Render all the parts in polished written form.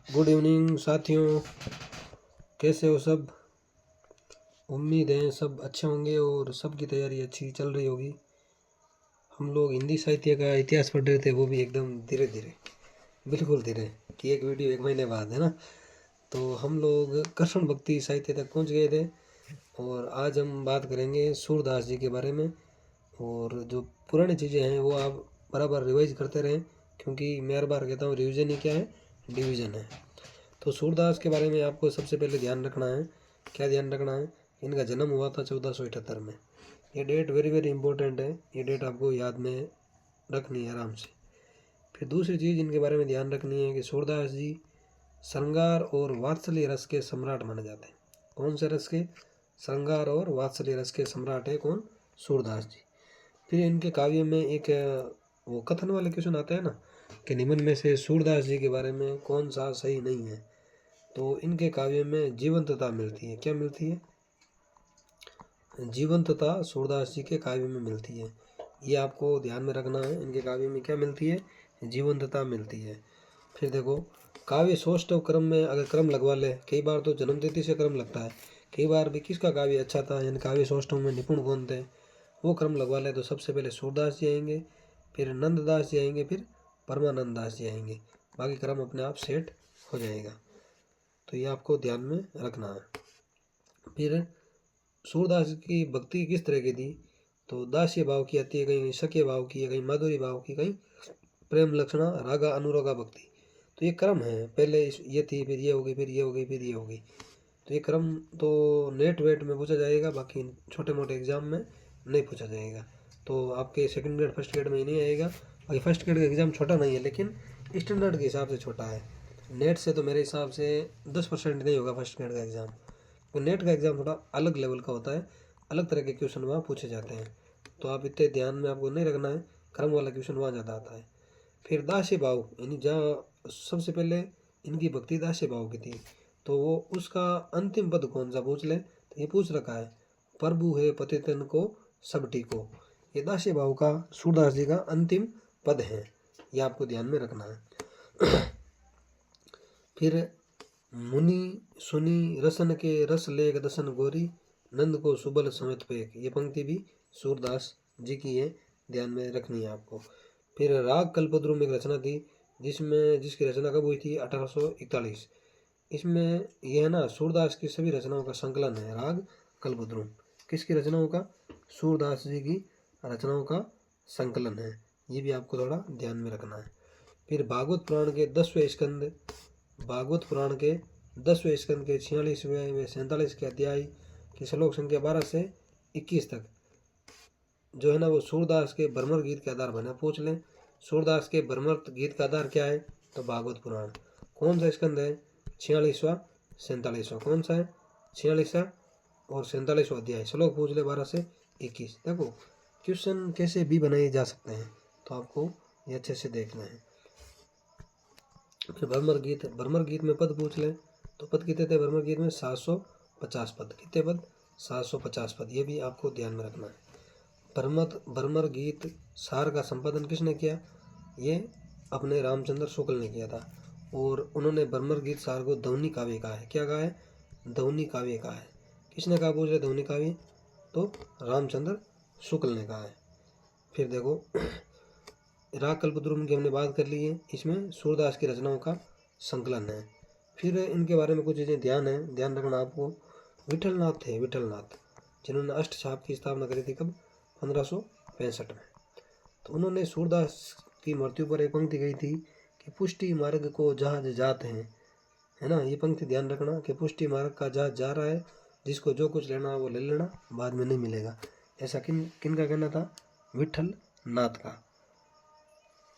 Good evening साथियों, कैसे हो सब। उम्मीद है सब अच्छे होंगे और सबकी तैयारी अच्छी चल रही होगी। हम लोग हिंदी साहित्य का इतिहास पढ़ रहे थे, वो भी एकदम धीरे धीरे, बिल्कुल धीरे, कि एक वीडियो एक महीने बाद, है ना। तो हम लोग कृष्ण भक्ति साहित्य तक पहुंच गए थे और आज हम बात करेंगे सूरदास जी के बारे में। और जो पुरानी चीज़ें हैं वो आप बराबर रिवाइज करते रहें, क्योंकि मैं हर बार कहता हूँ रिविज़न ही क्या है, डिवीज़न है। तो सूरदास के बारे में आपको सबसे पहले ध्यान रखना है। क्या ध्यान रखना है? इनका जन्म हुआ था 1478 में। ये डेट वेरी वेरी इंपॉर्टेंट है, ये डेट आपको याद में रखनी है आराम से। फिर दूसरी चीज़ इनके बारे में ध्यान रखनी है कि सूरदास जी श्रृंगार और वात्सल्य रस के सम्राट माने जाते हैं। कौन से रस के? श्रृंगार और वात्सल्य रस के सम्राट है कौन? सूरदास जी। फिर इनके काव्य में एक वो कथन वाले क्वेश्चन आता है ना, कि निम्न में से सूरदास जी के बारे में कौन सा सही नहीं है। तो इनके काव्य में जीवंतता मिलती है। क्या मिलती है? जीवंतता सूरदास जी के काव्य में मिलती है। ये आपको ध्यान में रखना है। इनके काव्य में क्या मिलती है? जीवंतता मिलती है। फिर देखो, काव्य सौष्ठव क्रम में अगर क्रम लगवा ले, कई बार तो जन्मतिथि से क्रम लगता है, कई बार भी किसका काव्य अच्छा था, यानी काव्य सौष्ठव में निपुण कौन थे, वो क्रम लगवा ले तो सबसे पहले सूरदास जी आएंगे, फिर नंददास जी आएंगे, फिर परमानंद दास जी आएंगे। बाकी क्रम अपने आप सेट हो जाएगा। तो ये आपको ध्यान में रखना है। फिर सूरदास की भक्ति किस तरह की थी? तो दास्य भाव की आती है, कहीं सख्य भाव की है, कहीं माधुरी भाव की, कहीं प्रेम लक्षणा रागा अनुरागा भक्ति। तो ये क्रम है, पहले ये थी, फिर ये हो गई, फिर ये हो गई, फिर ये हो गई। तो ये क्रम तो नेट वेट में पूछा जाएगा, बाकी छोटे मोटे एग्जाम में नहीं पूछा जाएगा। तो आपके सेकंड ग्रेड फर्स्ट ग्रेड में ही नहीं आएगा। बाकी फर्स्ट ग्रेड का एग्ज़ाम छोटा नहीं है, लेकिन स्टैंडर्ड के हिसाब से छोटा है। नेट से तो मेरे हिसाब से 10% नहीं होगा फर्स्ट ग्रेड का एग्ज़ाम। तो नेट का एग्ज़ाम थोड़ा अलग लेवल का होता है, अलग तरह के क्वेश्चन वहाँ पूछे जाते हैं। तो आप इतने ध्यान में आपको नहीं रखना है, क्रम वाला क्वेश्चन वहाँ ज़्यादा आता है। फिर दास्य भाव, यानी जहाँ सबसे पहले इनकी भक्ति दास्य भाव की थी, तो वो उसका अंतिम पद कौन सा पूछ ले, तो ये पूछ रखा है, प्रभु है पतितन को सबटी को। ये दास्य भाव का सूरदास जी का अंतिम पद है, ये आपको ध्यान में रखना है। फिर मुनि सुनी रसन के रस लेख दसन गोरी, नंद को सुबल समेत पेक। ये पंक्ति भी सूरदास जी की है, ध्यान में रखनी है आपको। फिर राग कल्पद्रुम एक रचना थी, जिसकी रचना कब हुई थी? 1841। इसमें यह है ना, सूरदास की सभी रचनाओं का संकलन है। राग कल्पद्रुम किसकी रचनाओं का? सूरदास जी की रचनाओं का संकलन है। ये भी आपको थोड़ा ध्यान में रखना है। फिर भागवत पुराण के 10वें स्कंद, भागवत पुराण के 10वें स्कंद के 46वें व 47 के अध्याय की श्लोक संख्या 12 से 21 तक जो है ना, वो सूरदास के भ्रमर गीत के आधार बना। पूछ लें सूरदास के भ्रमर गीत का आधार क्या है, तो भागवत पुराण। कौन सा स्कंद है? 46वां 47वां। कौन सा है? 46वां और 47वां अध्याय। श्लोक पूछ ले 12 से 21। देखो क्वेश्चन कैसे भी बनाए जा सकते हैं, तो आपको ये अच्छे से देखना है। फिर भ्रमर गीत में पद पूछ ले, तो पद कितने थे भ्रमर गीत में? 750 पद। कितने पद? 750 पद। ये भी आपको ध्यान में रखना है। भ्रमर गीत सार का संपादन किसने किया? ये अपने रामचंद्र शुक्ल ने किया था, और उन्होंने भ्रमर गीत सार को ध्वनि काव्य कहा है। क्या कहा है? ध्वनि काव्य कहा है। किसने कहा? पूछ रहे ध्वनि काव्य, तो रामचंद्र शुक्ल ने कहा है। फिर देखो राग कल्पद्रुम की हमने बात कर ली है, इसमें सूरदास की रचनाओं का संकलन है। फिर इनके बारे में कुछ चीज़ें ध्यान रखना आपको। विठलनाथ थे, विठलनाथ, जिन्होंने अष्टछाप की स्थापना करी थी कब? 1565 में। तो उन्होंने सूरदास की मृत्यु पर एक पंक्ति कही थी कि पुष्टि मार्ग को जहाज जाते हैं, है ना। ये पंक्ति ध्यान रखना कि पुष्टि मार्ग का जहाज जा रहा है, जिसको जो कुछ लेना वो ले लेना, बाद में नहीं मिलेगा। ऐसा किन का कहना था? विठल नाथ का।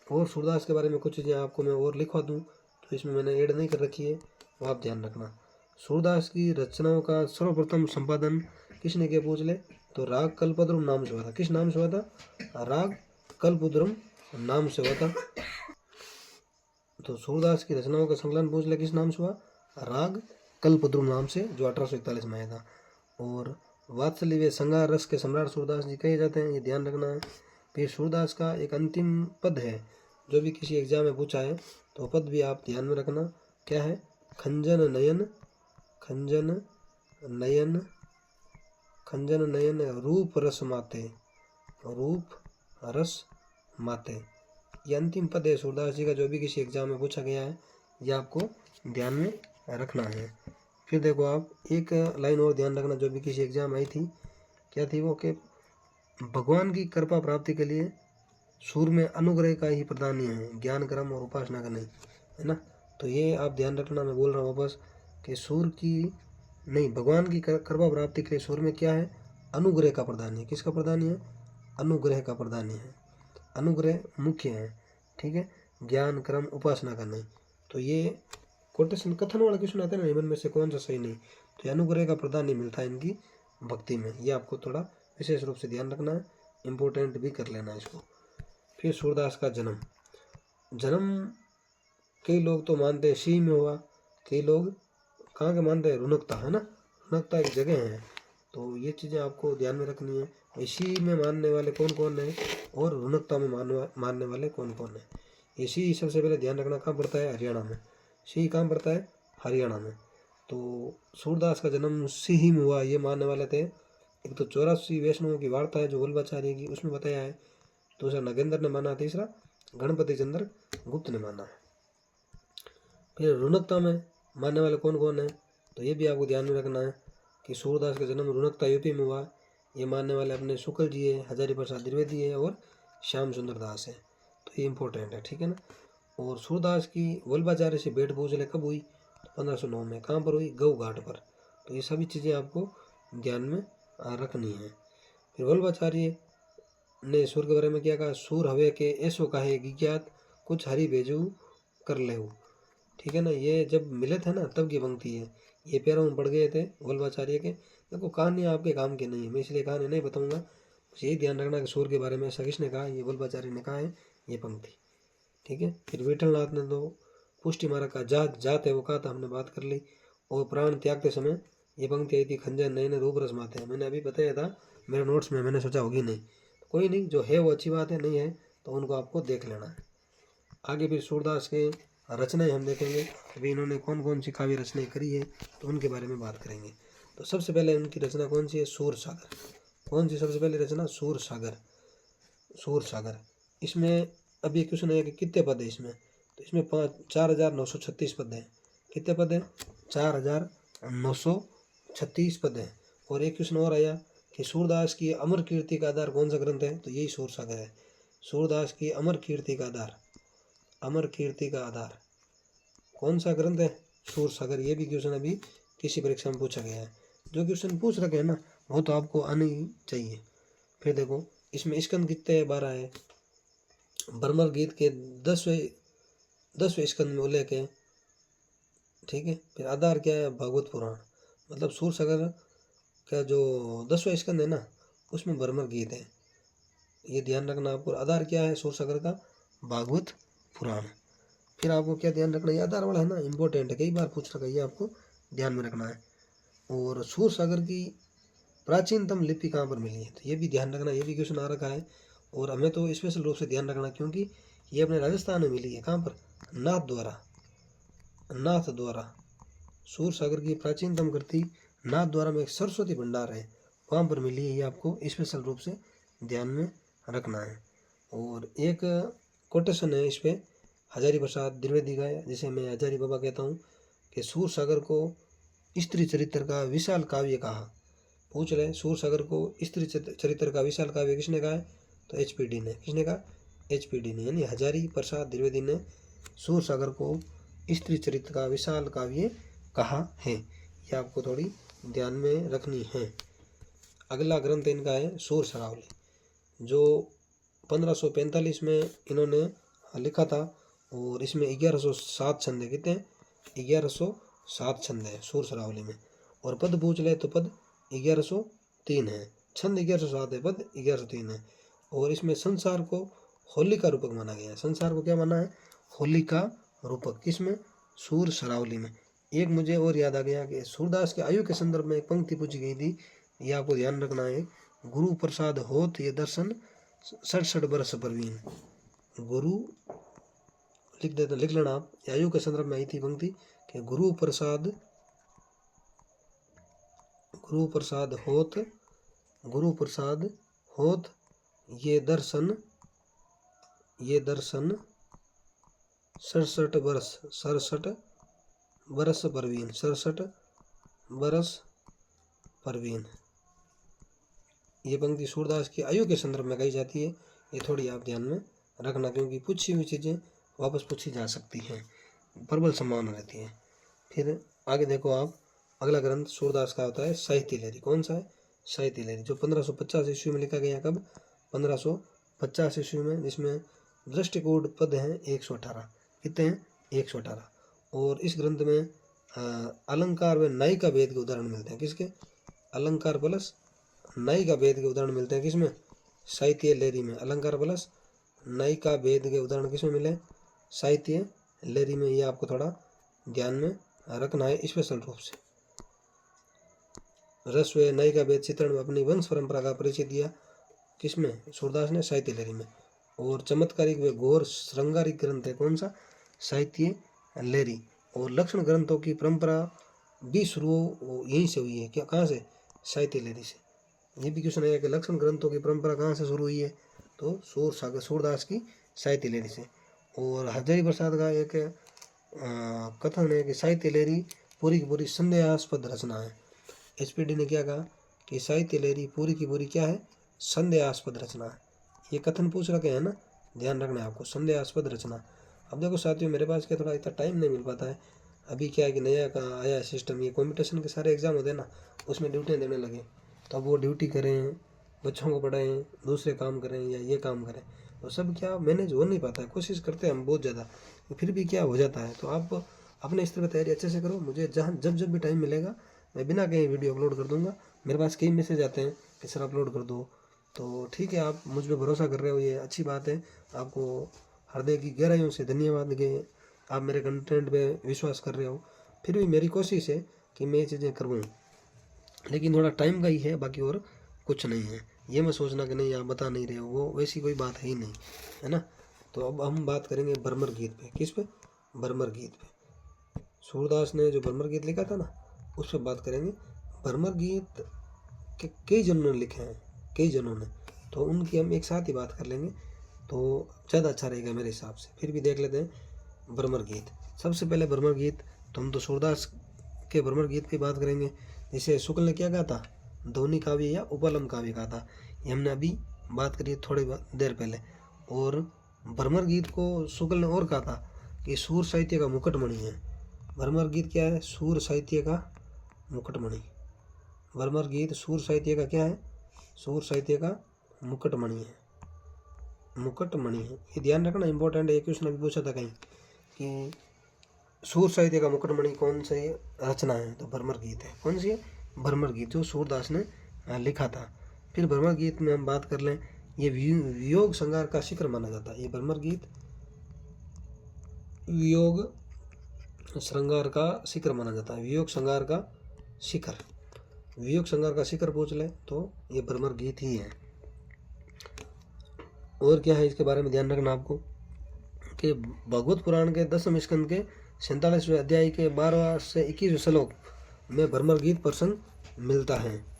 और सूरदास के बारे में कुछ चीज़ें आपको मैं और लिखवा दूँ, तो इसमें मैंने ऐड नहीं कर रखी है, वो आप ध्यान रखना। सूरदास की रचनाओं का सर्वप्रथम संपादन किसने किया? पूछ ले, तो राग कल्पद्रुम नाम से हुआ था। किस नाम से हुआ था? राग कल्पद्रुम नाम से हुआ था। तो सूरदास की रचनाओं का संकलन पूछ ले किस नाम से हुआ? राग कल्पद्रुम नाम से, जो 1841 में आया था। और वात्सल्य व श्रृंगार रस के सम्राट सूरदास जी कहे जाते हैं, ये ध्यान रखना है। फिर सूरदास का एक अंतिम पद है, जो भी किसी एग्जाम में पूछा है, तो पद भी आप ध्यान में रखना। क्या है, खंजन नयन, खंजन नयन, खंजन नयन रूप रस माते, रूप रस माते। ये अंतिम पद है सूरदास जी का, जो भी किसी एग्जाम में पूछा गया है, ये आपको ध्यान में रखना है। फिर देखो आप एक लाइन और ध्यान रखना, जो भी किसी एग्जाम आई थी, क्या थी वो, कि भगवान की कृपा प्राप्ति के लिए सूर में अनुग्रह का ही प्रधान है, ज्ञान कर्म और उपासना का नहीं, है ना। तो ये आप ध्यान रखना, मैं बोल रहा हूँ वापस कि सूर की नहीं, भगवान की कृपा प्राप्ति के लिए सूर में क्या है, अनुग्रह का प्रधान है। किसका प्रधान है, अनुग्रह का प्रधान है, अनुग्रह मुख्य है, ठीक है, ज्ञान कर्म उपासना का नहीं। तो ये कोटेशन कथन वाला क्वेश्चन आता है ना, निबंध में से कौन सा सही नहीं, तो ये अनुग्रह का प्रधान नहीं मिलता इनकी भक्ति में, ये आपको थोड़ा विशेष रूप से ध्यान रखना है, इम्पोर्टेंट भी कर लेना है इसको। फिर सूरदास का जन्म, जन्म कई लोग तो मानते हैं सी में हुआ, कई लोग कहाँ के मानते हैं, रुनकता, है ना, रुनकता एक जगह है। तो ये चीज़ें आपको ध्यान में रखनी है, इसी में मानने वाले कौन कौन है और रुनकता में मानने वाले कौन कौन है। इसी सबसे पहले ध्यान रखना कहाँ पड़ता है, हरियाणा में, सी कहाँ पड़ता है, हरियाणा में। तो सूरदास का जन्म सिही में हुआ, ये मानने वाले थे। एक तो 84 वैष्णवों की वार्ता है जो वल्लभाचार्य की, उसमें बताया है। दूसरा नगेंद्र ने माना, तीसरा गणपति चंद्र गुप्त ने माना है। फिर रुनकता में मानने वाले कौन कौन है, तो ये भी आपको ध्यान में रखना है कि सूरदास का जन्म रुनकता यूपी में हुआ, ये मानने वाले अपने शुक्ल जी है, हजारी प्रसाद द्विवेदी है और श्याम सुंदर दास है। तो ये इंपॉर्टेंट है, ठीक है ना। और सूरदास की वल्लभाचार्य से भेंट पूजले कब हुई, तो 1509 में, कहाँ पर हुई, गऊ घाट पर। तो ये सभी चीज़ें आपको ध्यान में रखनी है। फिर वल्लभाचार्य ने सूर के बारे में क्या कहा, सूर हवे के ऐसो कहे गिज्ञात, कुछ हरि भेजू कर ले, ठीक है ना। ये जब मिले थे ना तब की पंक्ति है, ये पैरों में पड़ गए थे वल्लभाचार्य के। देखो कहानी आपके काम की नहीं है, मैं इसलिए कहानी नहीं बताऊंगा, बस यही ध्यान रखना कि सूर के बारे में ऐसा किसने कहा, ये वल्लभाचार्य ने कहा है ये पंक्ति, ठीक है। फिर विठलनाथ ने तो पुष्टि मार्ग का जात जात है वो कहा था, हमने बात कर ली। और प्राण त्यागते समय ये पंक्ति आई थी, खंजर नए रूप रस माते, मैंने अभी बताया था मेरे नोट्स में, मैंने सोचा होगी नहीं, कोई नहीं, जो है वो अच्छी बात है, नहीं है तो उनको आपको देख लेना है। आगे फिर सूरदास के रचनाएं हम देखेंगे, अभी इन्होंने कौन कौन सी काव्य रचनाएं करी है तो उनके बारे में बात करेंगे। तो सबसे पहले उनकी रचना कौन सी है, सूर सागर। कौन सी सबसे पहले रचना, सूर सागर, सूर सागर। इसमें अभी क्वेश्चन है कि कितने पद है इसमें, तो इसमें 4936 पद हैं। कितने पद हैं, 4936 पद हैं। और एक क्वेश्चन और आया कि सूरदास की अमर कीर्ति का आधार कौन सा ग्रंथ है, तो यही सूर सागर है। सूरदास की अमर कीर्ति का आधार, अमर कीर्ति का आधार कौन सा ग्रंथ है, सूर सागर। ये भी क्वेश्चन अभी किसी परीक्षा में पूछा गया है। जो क्वेश्चन पूछ रखे हैं ना वो तो आपको आने ही चाहिए। फिर देखो इसमें स्कंद कितने हैं, 12 है। बर्मर गीत के 10वें स्कंद में उल्लेख है, ठीक है। फिर आधार क्या है, भागवत पुराण। मतलब सूर सागर का जो 10वां स्कंद है ना उसमें बर्मर गीत है, ये ध्यान रखना आपको। आधार क्या है सूर सागर का, भागवत पुराण। फिर आपको क्या ध्यान रखना है, ये आधार वाला है ना, इंपॉर्टेंट है, कई बार पूछ रखा है, ये आपको ध्यान में रखना है। और सूर सागर की प्राचीनतम लिपि कहाँ पर मिली है, तो ये भी ध्यान रखना, ये भी क्वेश्चन आ रखा है। और हमें तो स्पेशल रूप से ध्यान रखना क्योंकि ये अपने राजस्थान में मिली है, कहाँ पर, नाथ द्वारा, नाथ द्वारा। सूर सागर की प्राचीनतम कृति नाथ द्वारा में एक सरस्वती भंडार है, वहाँ पर मिली है, ये आपको स्पेशल रूप से ध्यान में रखना है। और एक कोटेशन है इस पर हजारी प्रसाद द्विवेदी का, जिसे मैं हजारी बाबा कहता हूँ, कि सूर सागर को स्त्री चरित्र का विशाल काव्य कहा। पूछ रहे सूर सागर को स्त्री चरित्र का विशाल काव्य किसने कहा है, तो एचपीडी ने। किसने कहा, एचपीडी ने, यानी हजारी प्रसाद द्विवेदी ने सूर सागर को स्त्री चरित्र का विशाल काव्य कहा है, ये आपको थोड़ी ध्यान में रखनी है। अगला ग्रंथ इनका है सूर सरावली, जो 1545 में इन्होंने लिखा था। और इसमें 1107 छंद है, कितने, 1107 छंद है सूर सरावली में। और पद पूछ ले तो पद 1103 है, छंद 1107 है, पद 1103 है। और इसमें संसार को होली का रूपक माना गया है। संसार को क्या माना है, होली का रूपक, किसमें, सूर सरावली में। एक मुझे और याद आ गया कि सूरदास के आयु के संदर्भ में एक पंक्ति पूछी गई थी, ये आपको ध्यान रखना है। गुरु प्रसाद होत ये दर्शन 67 बरस प्रवीण। गुरु लिख देते, लिख लेना आप। आयु के संदर्भ में आई थी पंक्ति कि गुरु प्रसाद होत, गुरु प्रसाद होत ये दर्शन 67 बरस परवीन, 67 बरस परवीन। ये पंक्ति सूरदास की आयु के संदर्भ में कही जाती है। ये थोड़ी आप ध्यान में रखना, क्योंकि पूछी हुई चीज़ें वापस पूछी जा सकती हैं, प्रबल संभावना रहती है। फिर आगे देखो आप, अगला ग्रंथ सूरदास का होता है साहित्य लहरी। कौन सा है? साहित्य लहरी, जो 1550 ईस्वी में लिखा गया। कब? 1550 ईस्वी में, जिसमें दृष्टिकूट पद हैं 118। कितने हैं? 118। और इस ग्रंथ में अलंकार व नायिका भेद के उदाहरण मिलते हैं। किसके? अलंकार प्लस नायिका भेद के उदाहरण मिलते हैं। किसमें? साहित्य लहरी में। अलंकार प्लस नायिका भेद के उदाहरण किसमें मिले? साहित्य लहरी में। ये आपको थोड़ा ध्यान में रखना है स्पेशल रूप से। रस व नायिका भेद चित्रण में अपनी वंश परंपरा का परिचय दिया। किसमें? सूरदास ने साहित्य लहरी में। और चमत्कारिक व घोर श्रृंगारिक ग्रंथ है। कौन सा? साहित्य लहरी। और लक्षण ग्रंथों की परंपरा भी शुरू यहीं से हुई है। क्या? कहाँ से? साहित्य लहरी से। ये भी क्वेश्चन है कि लक्षण ग्रंथों की परंपरा कहाँ से शुरू हुई है? तो सूरदास की साहित्य लहरी से। और हरजरी प्रसाद का एक कथन है कि साहित्य लहरी पूरी की पूरी संदेहास्पद रचना है। एचपीडी ने क्या कहा कि साहित्य लहरी पूरी की पूरी क्या है? संदेहास्पद रचना है। ये कथन पूछ रखे हैं ना, ध्यान रखना है आपको, संदेहास्पद रचना। अब देखो साथियों, मेरे पास क्या थोड़ा इतना टाइम नहीं मिल पाता है। अभी क्या है कि नया का आया सिस्टम, ये कॉम्पिटिशन के सारे एग्जाम होते हैं ना, उसमें ड्यूटियाँ देने लगे। तो अब वो ड्यूटी करें, बच्चों को पढ़ाएं, दूसरे काम करें या ये काम करें, तो सब क्या मैनेज हो नहीं पाता है। कोशिश करते हैं हम बहुत ज़्यादा, फिर भी क्या हो जाता है। तो आप अपने स्तर पर तैयारी अच्छे से करो। मुझे जहाँ जब भी टाइम मिलेगा मैं बिना कहीं वीडियो अपलोड कर दूंगा। मेरे पास कई मैसेज आते हैं कि सर अपलोड कर दो, तो ठीक है, आप मुझ पर भरोसा कर रहे हो, ये अच्छी बात है। आपको हृदय की गहराइयों से धन्यवाद कि आप मेरे कंटेंट पे विश्वास कर रहे हो। फिर भी मेरी कोशिश है कि मैं ये चीज़ें करूँ, लेकिन थोड़ा टाइम का ही है, बाकी और कुछ नहीं है। ये मैं सोचना कि नहीं आप बता नहीं रहे हो, वो वैसी कोई बात है ही नहीं, है ना। तो अब हम बात करेंगे भ्रमर गीत पे। किस पे? भ्रमर गीत पे। सूरदास ने जो भ्रमर गीत लिखा था ना, उस पर बात करेंगे। भ्रमर गीत के कई जनों ने लिखे हैं, कई जनों ने, तो उनकी हम एक साथ ही बात कर लेंगे तो ज़्यादा अच्छा रहेगा मेरे हिसाब से। फिर भी देख लेते हैं भ्रमर गीत। सबसे पहले भ्रमर गीत, तो हम तो सूरदास के भ्रमर गीत की बात करेंगे। जिसे शुक्ल ने क्या कहा था? ध्वनि काव्य या उपलम काव्य कहा था। ये हमने अभी बात करी थोड़ी देर पहले। और भ्रमर गीत को शुक्ल ने और कहा था कि सूर साहित्य का मुकुटमणि है। भ्रमर गीत क्या है? सूर साहित्य का मुकुटमणि। भ्रमर गीत सूर साहित्य का क्या है? सूर साहित्य का मुकुटमणि है, मुकुटमणि है। ये ध्यान रखना, इंपॉर्टेंट है। ये क्वेश्चन अभी पूछा था कहीं कि सूर साहित्य का मुकुटमणि कौन सी रचना है? तो भ्रमर गीत है। कौन सी है? भ्रमर गीत, जो सूरदास ने लिखा था। फिर भ्रमर गीत में हम बात कर लें, ये वियोग श्रृंगार का शिखर माना जाता है। ये भ्रमर गीत वियोग श्रृंगार का शिखर माना जाता है। वियोग श्रृंगार का शिखर, वियोग श्रृंगार का शिखर पूछ ले तो ये भ्रमर गीत ही है। और क्या है इसके बारे में ध्यान रखना आपको कि भागवत पुराण के 10वें स्कंद के 47वें अध्याय के 12 से 21वें श्लोक में भ्रमर गीत प्रसंग मिलता है।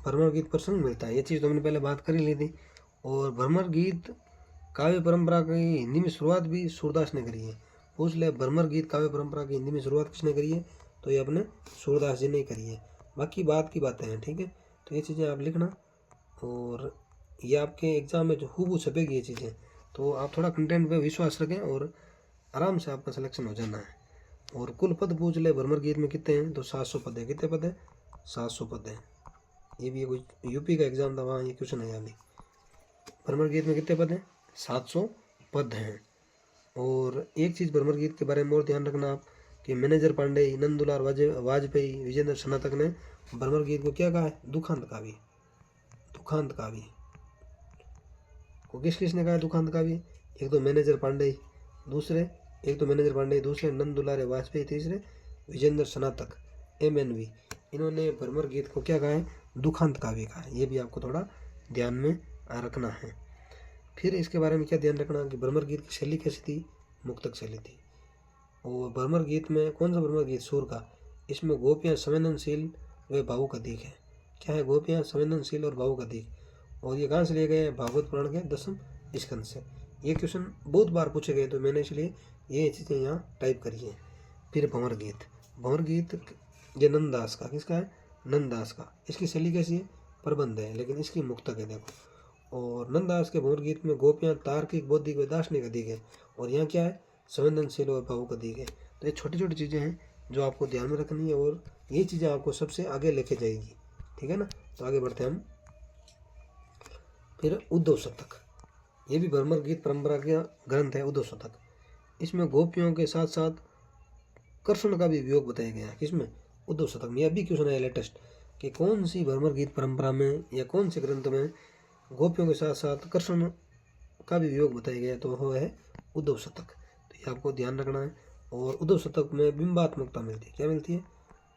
भ्रमर गीत प्रसंग मिलता है, ये चीज़ तो हमने पहले बात कर ही ली थी। और भ्रमर गीत काव्य परंपरा की हिंदी में शुरुआत भी सूरदास ने करी है। पूछ ले, भ्रमर गीत काव्य परंपरा की हिंदी में शुरुआत किसने करी है? तो ये अपने सूरदास जी ने करी है। बाकी बात की बातें हैं, ठीक है। तो ये चीज़ें आप लिखना, और ये आपके एग्जाम में जो हूबहू छपेगी ये चीज़ें, तो आप थोड़ा कंटेंट पे विश्वास रखें और आराम से आपका सिलेक्शन हो जाना है। और कुल पद पूछ ले भ्रमर गीत में कितने हैं? तो 700 पद है। कितने पद है? 700 पद है। ये भी कोई यूपी का एग्जाम था, वहाँ ये क्वेश्चन है। अभी भ्रमर गीत में कितने पद हैं? 700 पद हैं। और एक चीज़ भ्रमर गीत के बारे में और ध्यान रखना आप कि मैनेजर पांडे, नंदुलाल वाजपेयी, विजेंद्र स्नातक ने भ्रमर गीत को क्या कहा है? दुखांत काव्य। दुखांत काव्य को किस किसने कहा है दुखांत काव्य? एक तो मैनेजर पांडे, दूसरे नंदुलाल वाजपेयी, तीसरे विजेंद्र स्नातक MNV। इन्होंने भ्रमर गीत को क्या कहा है? दुखांत काव्य कहा है। ये भी आपको थोड़ा ध्यान में रखना है। फिर इसके बारे में क्या ध्यान रखना कि भ्रमर गीत की शैली कैसी थी, मुक्तक शैली थी। और भ्रमर गीत में कौन सा भ्रमर गीत, सुर का, इसमें गोपियाँ संवेदनशील व भावुक अधिक है। क्या है, गोपियाँ संवेदनशील और भावुक अधिक। और ये कहाँ से लिए गए हैं, भागवत पुराण के 10वें स्कंद से। ये क्वेश्चन बहुत बार पूछे गए, तो मैंने इसलिए ये चीज़ें यहाँ टाइप करी हैं। फिर भंवर गीत, भंवर गीत ये नंददास का, किसका है, नंददास का। इसकी शैली कैसी है, प्रबंध है, लेकिन इसकी मुक्तक है देखो। और नंददास के भंवर गीत में गोपियाँ तार्किक, बौद्धिक व दार्शनिक अधिक है, और यहाँ क्या है, संवेदनशील और भावुक अधिक है। तो ये छोटी छोटी चीज़ें हैं जो आपको ध्यान में रखनी है, और ये चीज़ें आपको सबसे आगे लेके जाएगी, ठीक है ना। तो आगे बढ़ते हैं हम। फिर उद्धव शतक, ये भी भ्रमर गीत परंपरा का ग्रंथ है, उद्धव शतक। इसमें गोपियों के साथ साथ कृष्ण का भी वियोग बताया गया है, किसमें, उद्धव शतक में। यह भी क्वेश्चन है लेटेस्ट कि कौन सी भ्रमर गीत परंपरा में या कौन से ग्रंथ में गोपियों के साथ साथ कृष्ण का भी वियोग बताया गया है, तो वो है उद्धव शतक। तो ये आपको ध्यान रखना है। और उद्धव शतक में बिंबात्मकता मिलती है, क्या मिलती है,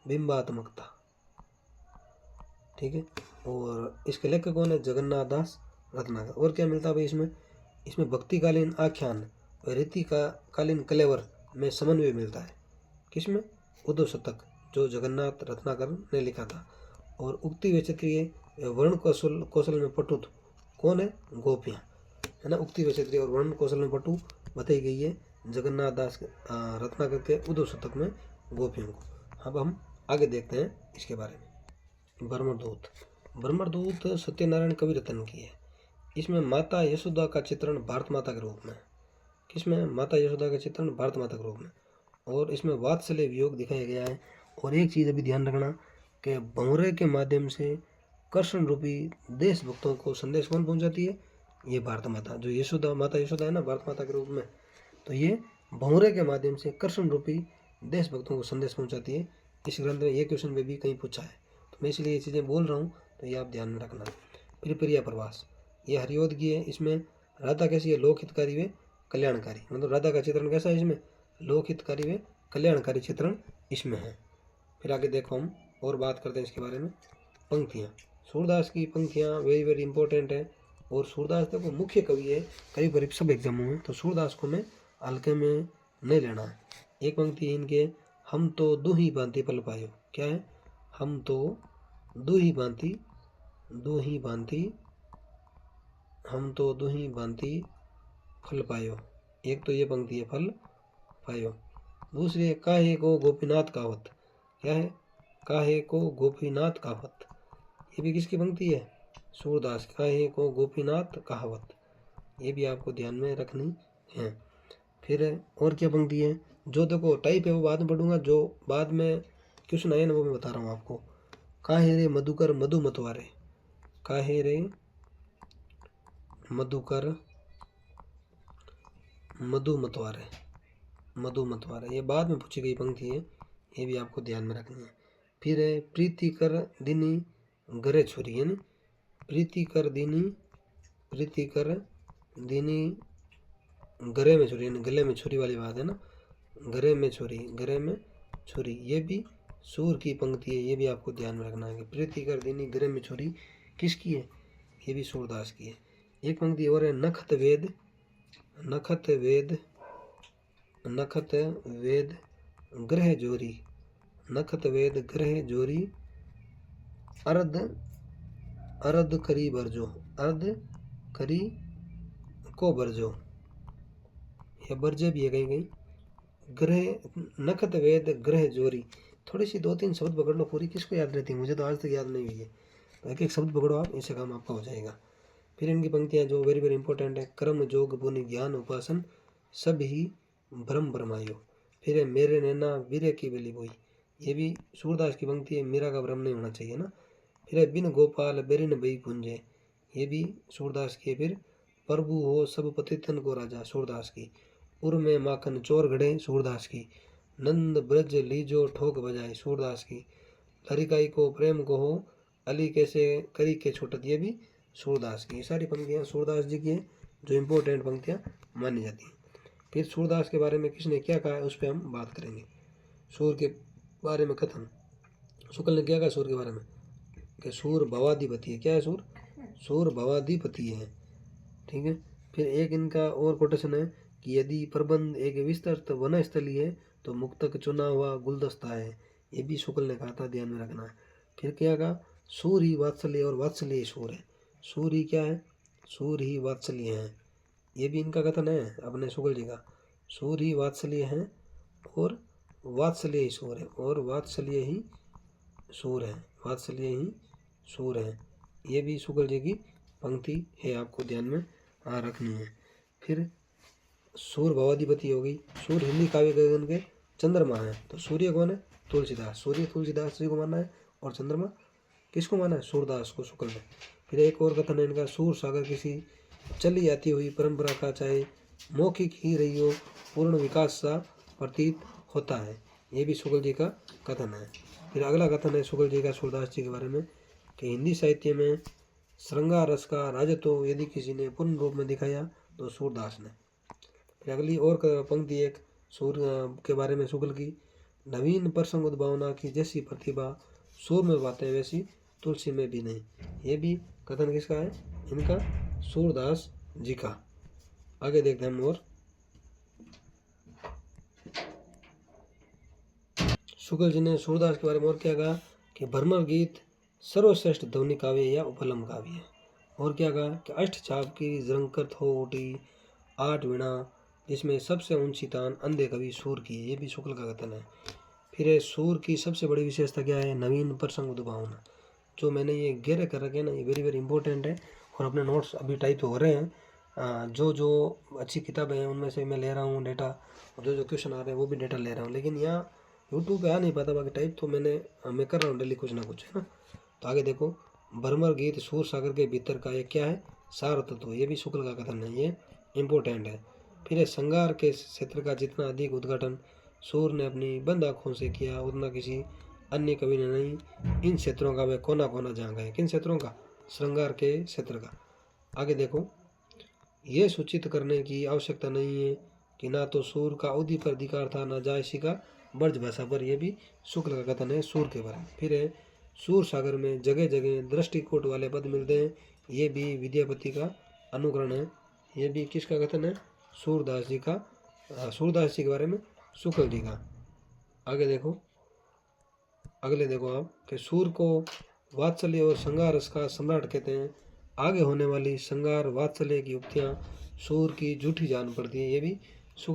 बिंबात्मकता, ठीक है। और इसके लेखक कौन है, जगन्नाथ दास रत्नाकर। और क्या मिलता है भाई इसमें, इसमें भक्तिकालीन आख्यान और रीति का कालीन कलेवर में समन्वय मिलता है, किसमें, उद्धव शतक, जो जगन्नाथ रत्नाकर ने लिखा था। और उक्ति वैचित्र्य वर्ण कौशल में पटुत कौन है, गोपियाँ, है ना। उक्ति वैचित्र्य और वर्ण कौशल में पटु बताई गई है जगन्नाथ दास रत्नाकर के उद्धव शतक में गोपियों को। अब हम आगे देखते हैं इसके बारे में। ब्रह्मदूत, ब्रह्मदूत सत्यनारायण कवि रत्न की है। इसमें माता यशोदा का चित्रण भारत माता के रूप में, किसमें, माता यशोदा का चित्रण भारत माता के रूप में। और इसमें वात्सल्य वियोग दिखाया गया है। और एक चीज़ अभी ध्यान रखना कि भंवरे के माध्यम से कृष्ण रूपी देशभक्तों को संदेश कौन पहुंचाती है, ये भारत माता, जो यशोदा, माता यशोदा है ना भारत माता के रूप में। तो ये भंवरे के माध्यम से कृष्ण रूपी देशभक्तों को संदेश पहुंचाती है। इस ग्रंथ में ये क्वेश्चन में भी कहीं पूछा है, तो मैं इसलिए ये चीज़ें बोल रहा हूँ, तो ये आप ध्यान में रखना। फिर प्रिया प्रवास, ये हरिओद की है। इसमें राधा कैसी है, लोकहितकारी व कल्याणकारी, मतलब राधा का चित्रण कैसा है इसमें, लोकहितकारी व कल्याणकारी चित्रण इसमें है। फिर आगे देखो हम और बात करते हैं इसके बारे में। पंक्तियाँ, सूरदास की पंक्तियाँ वेरी वेरी इंपॉर्टेंट है। और सूरदास देखो मुख्य कवि है करीब करीब सब एग्जामों में, तो सूरदास को मैं हल्के में नहीं लेना है। एक पंक्ति इनके, हम तो दो ही भांति पल पायो, क्या है, हम तो दो ही भांति, दो ही भांति, हम तो दो ही भांति फल पायो। एक तो ये पंक्ति है, फल पायो। दूसरी है, काहे को गोपीनाथ कावत, क्या है, काहे को गोपीनाथ कावत। ये भी किसकी पंक्ति है, सूरदास, काहे को गोपीनाथ कहावत। ये भी आपको ध्यान में रखनी है। फिर और क्या पंक्ति है, जो देखो टाइप है वो बाद में पढ़ूंगा, जो बाद में क्वेश्चन आए ना वो मैं बता रहा हूँ आपको। काहे रे मधुकर मधु मतवारे, काहे रे मधुकर मधु मतवारे, मधु मतवारे, ये बाद में पूछी गई पंक्ति है, ये भी आपको ध्यान में रखनी है। फिर है, प्रीति कर दिनी गरे छुरी, है ना, प्रीति कर दिनी, प्रीति कर दिनी गरे में छुरी, गले में छुरी वाली बात है ना, गरे में छुरी, गरे में छुरी। ये भी सूर की पंक्ति है, ये भी आपको ध्यान में रखना है कि प्रीति कर देनी गरे में छुरी किसकी है, ये भी सूरदास की है। एक पंक्ति और है, नखत वेद, नखत वेद, नखत वेद ग्रह जोरी, नखत वेद ग्रह जोरी, अर्ध अर्ध करी बरजो, अर्ध करी को बरजो, या बरजे भी है कहीं कहीं। ग्रह, नखत वेद ग्रह जोरी, थोड़ी सी दो तीन शब्द पकड़ लो, पूरी किसको याद रहती है, मुझे तो आज तक याद नहीं हुई है, तो एक एक शब्द पकड़ो आप, इससे काम आपका हो जाएगा। फिर इनकी पंक्तियाँ जो वेरी वेरी इंपॉर्टेंट है, कर्म जोग पुनि ज्ञान उपासन सब ही भ्रम भ्रमायो। फिर है, मेरे नैना वीरे की बेली बोई, ये भी सूरदास की पंक्ति है, मीरा का भ्रम नहीं होना चाहिए ना। फिर है, बिन गोपाल बेरिन बई पुंजे, ये भी सूरदास की है। फिर प्रभु हो सब पतितन को राजा, सूरदास की। उर में माखन चोर घड़े, सूरदास की। नंद ब्रज लीजो ठोक बजाए, सूरदास की। लरिकाई को प्रेम को हो अली कैसे करी के छूटत, ये भी सूरदास की। ये सारी पंक्तियाँ सूरदास जी की हैं जो इम्पोर्टेंट पंक्तियाँ मानी जाती हैं। फिर सूरदास के बारे में किसने क्या कहा है उस पर हम बात करेंगे। सूर के बारे में कथन, शुक्ल ने क्या कहा सूर के बारे में कि सूर भवाधिपति है, क्या है सूर, सूर भवाधिपति है, ठीक है। फिर एक इनका और कोटेशन है कि यदि प्रबंध एक विस्तृत वनस्थली है तो मुक्तक चुना हुआ गुलदस्ता है। ये भी शुक्ल ने कहा था, ध्यान में रखना है। फिर क्या कहा, सूर ही वात्सल्य और वात्सल्य ही सूर है। सूर ही क्या है, सूर ही वात्सल्य है। ये भी इनका कथन है अपने शुक्ल जी का, सूर ही वात्सल्य है और वात्सल्य ही सूर है, और वात्सल्य ही सूर है, वात्सल्य ही सूर है। ये भी शुक्ल जी की पंक्ति है, आपको ध्यान में रखनी है। फिर सूर भवाधिपति हो गई। सूर हिंदी काव्य गगन के चंद्रमा है। तो सूर्य कौन है, तुलसीदास, सूर्य तुलसीदास जी को माना है, और चंद्रमा किसको माना है, सूरदास को शुक्ल में। फिर एक और कथन है इनका, सूर सागर किसी चली आती हुई परंपरा का चाहे मौखिक ही रही हो पूर्ण विकास सा प्रतीत होता है। ये भी शुक्ल जी का कथन है। फिर अगला कथन है शुक्ल जी का सूरदास जी के बारे में कि हिंदी साहित्य में श्रृंगार रस का राजत्व यदि किसी ने पूर्ण रूप में दिखाया तो सूरदास ने। फिर अगली और पंक्ति एक सूर के बारे में शुक्ल की, नवीन प्रसंग उद्भावना की जैसी प्रतिभा सूर में बातें वैसी तुलसी में भी नहीं। ये भी कथन किसका है, इनका सूरदास जी का। आगे देखते हैं हम और, शुक्ल जी ने सूरदास के बारे में और क्या कहा कि भ्रमर गीत सर्वश्रेष्ठ ध्वनि काव्य या उपलम काव्य है। और क्या कहा कि अष्टचाप की जरंकत हो उठी 8 वीणा जिसमें सबसे ऊंची तान अंधे कवि सूर की। ये भी शुक्ल का कथन है। फिर सूर की सबसे बड़ी विशेषता क्या है, नवीन प्रसंग उद्भावना। जो मैंने ये गहरे कर रखे हैं ना, ये वेरी वेरी इंपॉर्टेंट है, और अपने नोट्स अभी टाइप हो रहे हैं। जो जो अच्छी किताबें हैं उनमें से मैं ले रहा हूँ डेटा, और जो जो क्वेश्चन आ रहे हैं वो भी डेटा ले रहा हूँ। लेकिन यहाँ यूट्यूब पे आ नहीं पाता, बाकी टाइप तो मैं कर रहा हूँ डेली कुछ ना कुछ, है ना। तो आगे देखो, भ्रमर गीत सूर सागर के भीतर का ये क्या है, सार तत्व। ये भी शुक्ल का कथन है, ये इम्पोर्टेंट है। फिर श्रृंगार के क्षेत्र का जितना अधिक उद्घाटन सूर ने अपनी बंद आँखों से किया उतना किसी अन्य कवि ने नहीं। इन क्षेत्रों का वे कोना कोना जहाँ गए। किन क्षेत्रों का, श्रृंगार के क्षेत्र का। आगे देखो, ये सूचित करने की आवश्यकता नहीं है कि ना तो सूर का अवधि पर अधिकार था ना जायसी का ब्रज भाषा पर। यह भी शुक्ल का कथन है सूर के बारे में। फिर है, सूर सागर में जगह जगह दृष्टिकोट वाले पद मिलते हैं। ये भी विद्यापति का अनुकरण है। ये भी किसका कथन है, सूरदास जी का, सूरदास जी के बारे में शुक्ल जी का। आगे देखो, अगले देखो आप कि सूर को वात्सल्य और श्रृंगार रस का सम्राट कहते हैं। आगे होने वाली श्रृंगार वात्सल्य की युक्तियाँ सूर की झूठी जान पड़ती है। ये भी